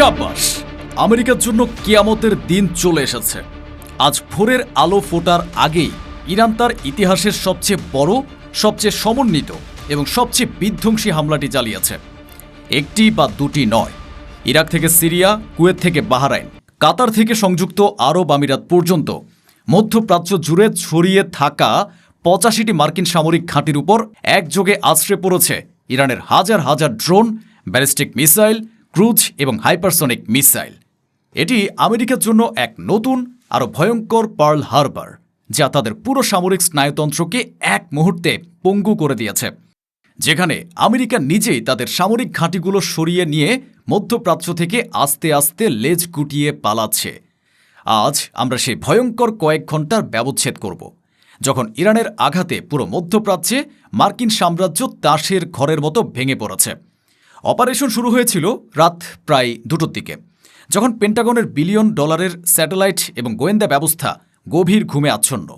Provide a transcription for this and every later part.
শাবাশ, আমেরিকার জন্য কিয়ামতের দিন চলে এসেছে। আজ ভোরের আলো ফোটার আগেই ইরান তার ইতিহাসের সবচেয়ে বড়, সবচেয়ে সমন্বিত এবং সবচেয়ে বিধ্বংসী হামলাটি চালিয়েছে। একটি বা দুটি নয়, ইরাক থেকে সিরিয়া, কুয়েত থেকে বাহরাইন, কাতার থেকে সংযুক্ত আরব আমিরাত পর্যন্ত মধ্যপ্রাচ্য জুড়ে ছড়িয়ে থাকা ৮৫টি মার্কিন সামরিক ঘাঁটির উপর একযোগে আছড়ে পড়েছে ইরানের হাজার হাজার ড্রোন, ব্যালিস্টিক মিসাইল, ক্রুজ এবং হাইপারসনিক মিসাইল। এটি আমেরিকার জন্য এক নতুন আরও ভয়ঙ্কর পার্ল হারবার, যা তাদের পুরো সামরিক স্নায়ুতন্ত্রকে এক মুহূর্তে পঙ্গু করে দিয়েছে। যেখানে আমেরিকা নিজেই তাদের সামরিক ঘাঁটিগুলো সরিয়ে নিয়ে মধ্যপ্রাচ্য থেকে আস্তে আস্তে লেজ গুটিয়ে পালাচ্ছে। আজ আমরা সেই ভয়ঙ্কর কয়েক ঘন্টার ব্যবচ্ছেদ করব, যখন ইরানের আঘাতে পুরো মধ্যপ্রাচ্যে মার্কিন সাম্রাজ্য তাসের ঘরের মতো ভেঙে পড়েছে। অপারেশন শুরু হয়েছিল রাত প্রায় ২টোর দিকে, যখন পেন্টাগনের বিলিয়ন ডলারের স্যাটেলাইট এবং গোয়েন্দা ব্যবস্থা গভীর ঘুমে আচ্ছন্ন।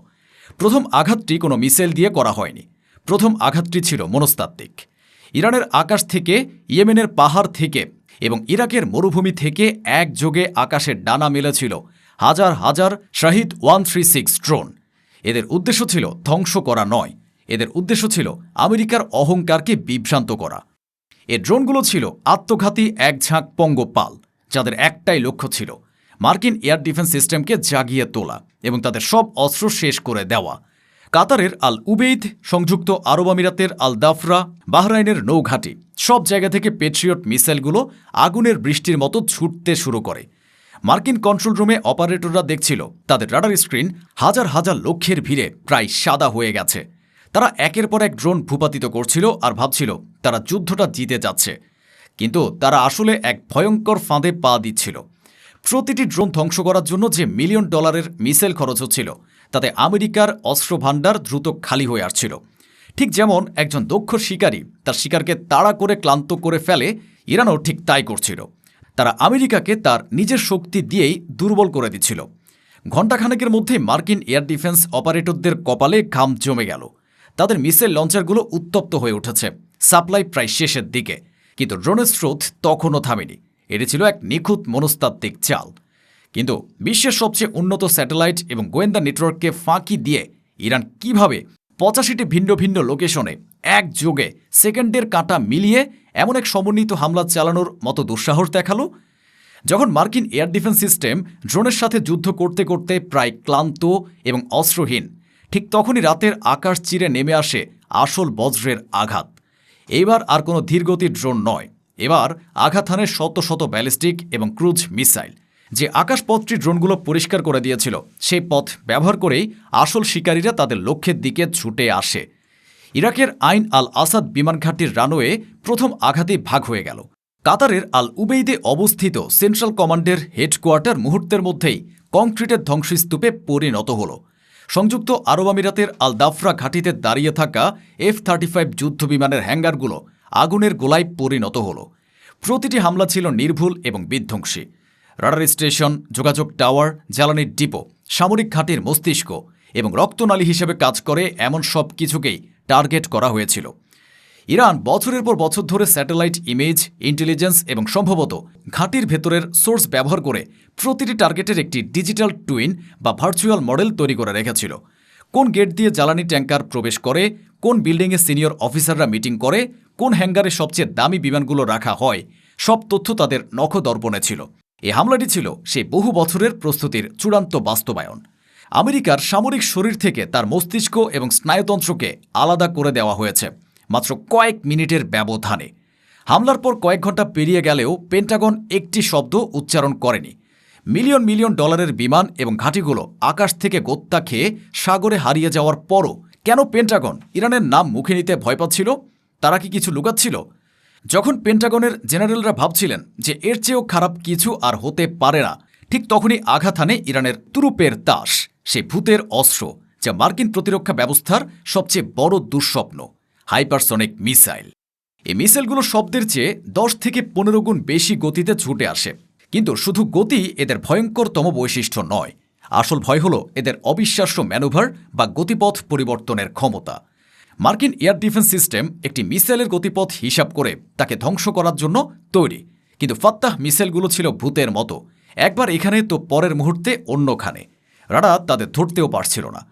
প্রথম আঘাতটি কোনো মিসাইল দিয়ে করা হয়নি। প্রথম আঘাতটি ছিল মনস্তাত্ত্বিক। ইরানের আকাশ থেকে, ইয়েমেনের পাহাড় থেকে এবং ইরাকের মরুভূমি থেকে একযোগে আকাশে ডানা মেলেছিল হাজার হাজার শাহিদ 136 ড্রোন। এদের উদ্দেশ্য ছিল ধ্বংস করা নয়, এদের উদ্দেশ্য ছিল আমেরিকার অহংকারকে বিভ্রান্ত করা। এ ড্রোনগুলো ছিল আত্মঘাতী এক ঝাঁক পঙ্গপাল, যাদের একটাই লক্ষ্য ছিল মার্কিন এয়ার ডিফেন্স সিস্টেমকে জাগিয়ে তোলা এবং তাদের সব অস্ত্র শেষ করে দেওয়া। কাতারের আল উবেইদ, সংযুক্ত আরব আমিরাতের আল দাফরা, বাহরাইনের নৌঘাটি, সব জায়গা থেকে পেট্রিয়ট মিসাইলগুলো আগুনের বৃষ্টির মতো ছুটতে শুরু করে। মার্কিন কন্ট্রোল রুমে অপারেটররা দেখছিল তাদের রাডার স্ক্রিন হাজার হাজার লক্ষ্যের ভিড়ে প্রায় সাদা হয়ে গেছে। তারা একের পর এক ড্রোন ভূপাতিত করছিল আর ভাবছিল তারা যুদ্ধটা জিতে যাচ্ছে, কিন্তু তারা আসলে এক ভয়ঙ্কর ফাঁদে পা দিচ্ছিল। প্রতিটি ড্রোন ধ্বংস করার জন্য যে মিলিয়ন ডলারের মিসাইল খরচ হচ্ছিল, তাতে আমেরিকার অস্ত্র ভাণ্ডার দ্রুত খালি হয়ে আসছিল। ঠিক যেমন একজন দক্ষ শিকারী তার শিকারকে তাড়া করে ক্লান্ত করে ফেলে, ইরানও ঠিক তাই করছিল। তারা আমেরিকাকে তার নিজের শক্তি দিয়েই দুর্বল করে দিচ্ছিল। ঘণ্টাখানেকের মধ্যে মার্কিন এয়ার ডিফেন্স অপারেটরদের কপালে ঘাম জমে গেল। তাদের মিসাইল লঞ্চারগুলো উত্তপ্ত হয়ে উঠেছে, সাপ্লাই প্রায় শেষের দিকে, কিন্তু ড্রোনের স্রোত তখনও থামেনি। এটি ছিল এক নিখুঁত মনস্তাত্ত্বিক চাল। কিন্তু বিশ্বের সবচেয়ে উন্নত স্যাটেলাইট এবং গোয়েন্দা নেটওয়ার্ককে ফাঁকি দিয়ে ইরান কিভাবে ৮৫টি ভিন্ন ভিন্ন লোকেশনে একযোগে সেকেন্ডের কাঁটা মিলিয়ে এমন এক সমন্বিত হামলা চালানোর মতো দুঃসাহস দেখালো? যখন মার্কিন এয়ার ডিফেন্স সিস্টেম ড্রোনের সাথে যুদ্ধ করতে করতে প্রায় ক্লান্ত এবং অস্ত্রহীন, ঠিক তখনই রাতের আকাশ চিরে নেমে আসে আসল বজ্রের আঘাত। এইবার আর কোনো ধীরগতির ড্রোন নয়, এবার আঘাত হানে শত শত ব্যালিস্টিক এবং ক্রুজ মিসাইল। যে আকাশপথটি ড্রোনগুলো পরিষ্কার করে দিয়েছিল, সেই পথ ব্যবহার করেই আসল শিকারীরা তাদের লক্ষ্যের দিকে ছুটে আসে। ইরাকের আইন আল আসাদ বিমান ঘাঁটির রানওয়ে প্রথম আঘাতেই ভাগ হয়ে গেল। কাতারের আল উবেইদে অবস্থিত সেন্ট্রাল কমান্ডের হেডকোয়ার্টার মুহূর্তের মধ্যেই কংক্রিটের ধ্বংসস্তূপে পরিণত হল। সংযুক্ত আরব আমিরাতের আল দাফরা ঘাঁটিতে দাঁড়িয়ে থাকা F-35 যুদ্ধবিমানের হ্যাঙ্গারগুলো আগুনের গোলায় পরিণত হল। প্রতিটি হামলা ছিল নির্ভুল এবং বিধ্বংসী। রাডার স্টেশন, যোগাযোগ টাওয়ার, জ্বালানির ডিপো, সামরিক ঘাঁটির মস্তিষ্ক এবং রক্তনালী হিসেবে কাজ করে এমন সব কিছুকেই টার্গেট করা হয়েছিল। ইরান বছরের পর বছর ধরে স্যাটেলাইট ইমেজ, ইন্টেলিজেন্স এবং সম্ভবত ঘাঁটির ভেতরের সোর্স ব্যবহার করে প্রতিটি টার্গেটের একটি ডিজিটাল টুইন বা ভার্চুয়াল মডেল তৈরি করে রেখেছিল। কোন গেট দিয়ে জ্বালানি ট্যাঙ্কার প্রবেশ করে, কোন বিল্ডিংয়ে সিনিয়র অফিসাররা মিটিং করে, কোন হ্যাঙ্গারে সবচেয়ে দামি বিমানগুলো রাখা হয়, সব তথ্য তাদের নখদর্পণে ছিল। এই হামলাটি ছিল সেই বহু বছরের প্রস্তুতির চূড়ান্ত বাস্তবায়ন। আমেরিকার সামরিক শরীর থেকে তার মস্তিষ্ক এবং স্নায়ুতন্ত্রকে আলাদা করে দেওয়া হয়েছে মাত্র কয়েক মিনিটের ব্যবধানে। হামলার পর কয়েক ঘন্টা পেরিয়ে গেলেও পেন্টাগন একটি শব্দ উচ্চারণ করেনি। মিলিয়ন মিলিয়ন ডলারের বিমান এবং ঘাঁটিগুলো আকাশ থেকে গোত্তা খেয়ে সাগরে হারিয়ে যাওয়ার পরও কেন পেন্টাগন ইরানের নাম মুখে নিতে ভয় পাচ্ছিল? তারা কি কিছু লুকাচ্ছিল? যখন পেন্টাগনের জেনারেলরা ভাবছিলেন যে এর চেয়েও খারাপ কিছু আর হতে পারে না, ঠিক তখনই আঘাত হানে ইরানের তুরুপের তাস, সেই ভূতের অস্ত্র যা মার্কিন প্রতিরক্ষা ব্যবস্থার সবচেয়ে বড় দুঃস্বপ্ন, হাইপারসনিক মিসাইল। এই মিসাইলগুলো শব্দের চেয়ে 10 থেকে 15 গুণ বেশি গতিতে ছুটে আসে। কিন্তু শুধু গতি এদের ভয়ঙ্করতম বৈশিষ্ট্য নয়, আসল ভয় হল এদের অবিশ্বাস্য ম্যানুভার বা গতিপথ পরিবর্তনের ক্ষমতা। মার্কিন এয়ার ডিফেন্স সিস্টেম একটি মিসাইলের গতিপথ হিসাব করে তাকে ধ্বংস করার জন্য তৈরি, কিন্তু ফাত্তাহ মিসাইলগুলো ছিল ভূতের মতো, একবার এখানে তো পরের মুহূর্তে অন্যখানে। রাডার তাদের ধরতেও পারছিল না।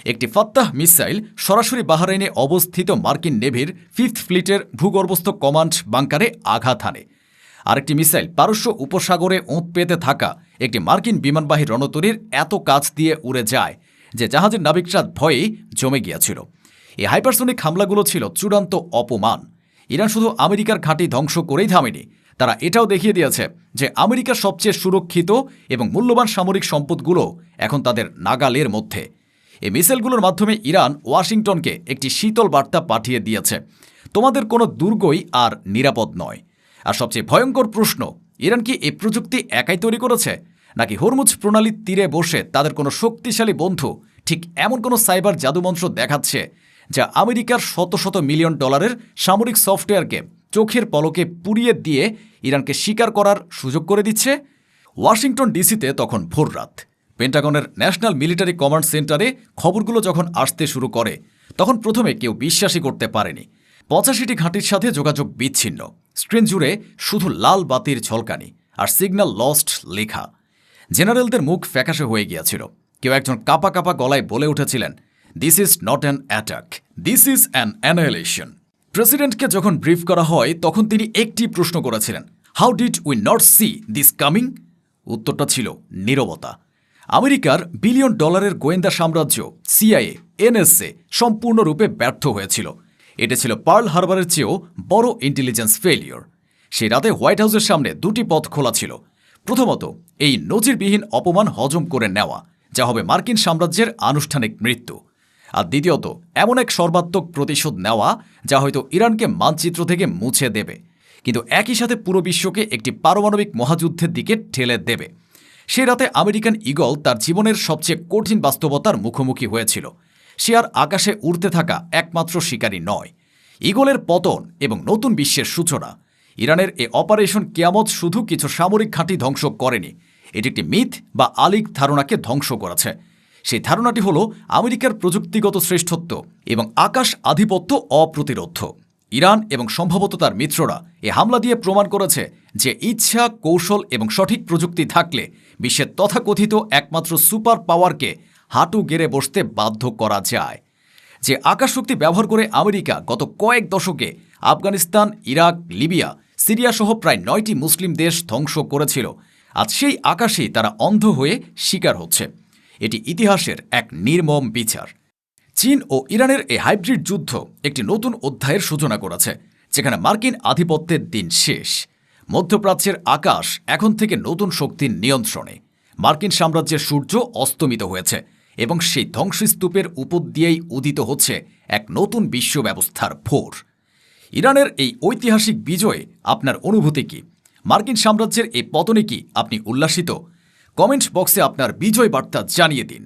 একটি ফাত্তাহ মিসাইল সরাসরি বাহরাইনে অবস্থিত মার্কিন নেভির 5th ফ্লিটের ভূগর্ভস্থ কমান্ড বাংকারে আঘাত হানে। আরেকটি মিসাইল পারস্য উপসাগরে ওঁত পেতে থাকা একটি মার্কিন বিমানবাহী রণতরীর এত কাছ দিয়ে উড়ে যায় যে জাহাজের নাবিকরা ভয়েই জমে গিয়েছিল। এই হাইপারসোনিক হামলাগুলো ছিল চূড়ান্ত অপমান। ইরান শুধু আমেরিকার ঘাঁটি ধ্বংস করেই থামেনি, তারা এটাও দেখিয়ে দিয়েছে যে আমেরিকার সবচেয়ে সুরক্ষিত এবং মূল্যবান সামরিক সম্পদগুলো এখন তাদের নাগালের মধ্যে। এই মিসাইলগুলোর মাধ্যমে ইরান ওয়াশিংটনকে একটি শীতল বার্তা পাঠিয়ে দিয়েছে, তোমাদের কোনো দুর্গই আর নিরাপদ নয়। আর সবচেয়ে ভয়ঙ্কর প্রশ্ন, ইরান কি এই প্রযুক্তি একাই তৈরি করেছে, নাকি হরমুজ প্রণালীর তীরে বসে তাদের কোনো শক্তিশালী বন্ধু ঠিক এমন কোনো সাইবার জাদুমন্ত্র দেখাচ্ছে যা আমেরিকার শত শত মিলিয়ন ডলারের সামরিক সফটওয়্যারকে চোখের পলকে পুড়িয়ে দিয়ে ইরানকে স্বীকার করার সুযোগ করে দিচ্ছে? ওয়াশিংটন ডিসিতে তখন ভোররাত। পেন্টাগনের ন্যাশনাল মিলিটারি কমান্ড সেন্টারে খবরগুলো যখন আসতে শুরু করে তখন প্রথমে কেউ বিশ্বাসই করতে পারেনি। 85টি ঘাঁটির সাথে যোগাযোগ বিচ্ছিন্ন, স্ক্রিন জুড়ে শুধু লাল বাতির ঝলকানি আর সিগন্যাল লস্ট লেখা। জেনারেলদের মুখ ফ্যাকাশে হয়ে গিয়েছিল। কেউ একজন কাঁপা কাঁপা গলায় বলে উঠেছিলেন, this is not an attack, this is an annihilation. প্রেসিডেন্টকে যখন ব্রিফ করা হয় তখন তিনি একটি প্রশ্ন করেছিলেন, how did we not C this coming? উত্তরটা ছিল নীরবতা। আমেরিকার বিলিয়ন ডলারের গোয়েন্দা সাম্রাজ্য সিআইএ, এনএসএ সম্পূর্ণরূপে ব্যর্থ হয়েছিল। এটা ছিল পার্ল হারবারের চেয়েও বড় ইন্টেলিজেন্স ফেলিওর। সেই রাতে হোয়াইট হাউসের সামনে দুটি পথ খোলা ছিল। প্রথমত, এই নজিরবিহীন অপমান হজম করে নেওয়া, যা হবে মার্কিন সাম্রাজ্যের আনুষ্ঠানিক মৃত্যু। আর দ্বিতীয়ত, এমন এক সর্বাত্মক প্রতিশোধ নেওয়া যা হয়তো ইরানকে মানচিত্র থেকে মুছে দেবে, কিন্তু একই সাথে পুরো বিশ্বকে একটি পারমাণবিক মহাযুদ্ধের দিকে ঠেলে দেবে। সে রাতে আমেরিকান ঈগল তার জীবনের সবচেয়ে কঠিন বাস্তবতার মুখোমুখি হয়েছিল। সে আর আকাশে উড়তে থাকা একমাত্র শিকারী নয়। ঈগলের পতন এবং নতুন বিশ্বের সূচনা। ইরানের এ অপারেশন কিয়ামত শুধু কিছু সামরিক ঘাঁটি ধ্বংস করেনি, এটি একটি মিথ বা আলিক ধারণাকে ধ্বংস করেছে। সেই ধারণাটি হল আমেরিকার প্রযুক্তিগত শ্রেষ্ঠত্ব এবং আকাশ আধিপত্য অপ্রতিরোধ্য। ইরান এবং সম্ভবত তার মিত্ররা এ হামলা দিয়ে প্রমাণ করেছে যে ইচ্ছা, কৌশল এবং সঠিক প্রযুক্তি থাকলে বিশ্বের তথাকথিত একমাত্র সুপার পাওয়ারকে হাঁটু গেড়ে বসতে বাধ্য করা যায়। যে আকাশশক্তি ব্যবহার করে আমেরিকা গত কয়েক দশকে আফগানিস্তান, ইরাক, লিবিয়া, সিরিয়া সহ প্রায় 9টি মুসলিম দেশ ধ্বংস করেছিল, আজ সেই আকাশেই তারা অন্ধ হয়ে শিকার হচ্ছে। এটি ইতিহাসের এক নির্মম বিচার। চীন ও ইরানের এই হাইব্রিড যুদ্ধ একটি নতুন অধ্যায়ের সূচনা করেছে, যেখানে মার্কিন আধিপত্যের দিন শেষ। মধ্যপ্রাচ্যের আকাশ এখন থেকে নতুন শক্তির নিয়ন্ত্রণে। মার্কিন সাম্রাজ্যের সূর্য অস্তমিত হয়েছে এবং সেই ধ্বংসস্তূপের উপর দিয়েই উদিত হচ্ছে এক নতুন বিশ্ব ব্যবস্থার ভোর। ইরানের এই ঐতিহাসিক বিজয়ে আপনার অনুভূতি কি? মার্কিন সাম্রাজ্যের এই পতনে কি আপনি উল্লাসিত? কমেন্ট বক্সে আপনার বিজয় বার্তা জানিয়ে দিন।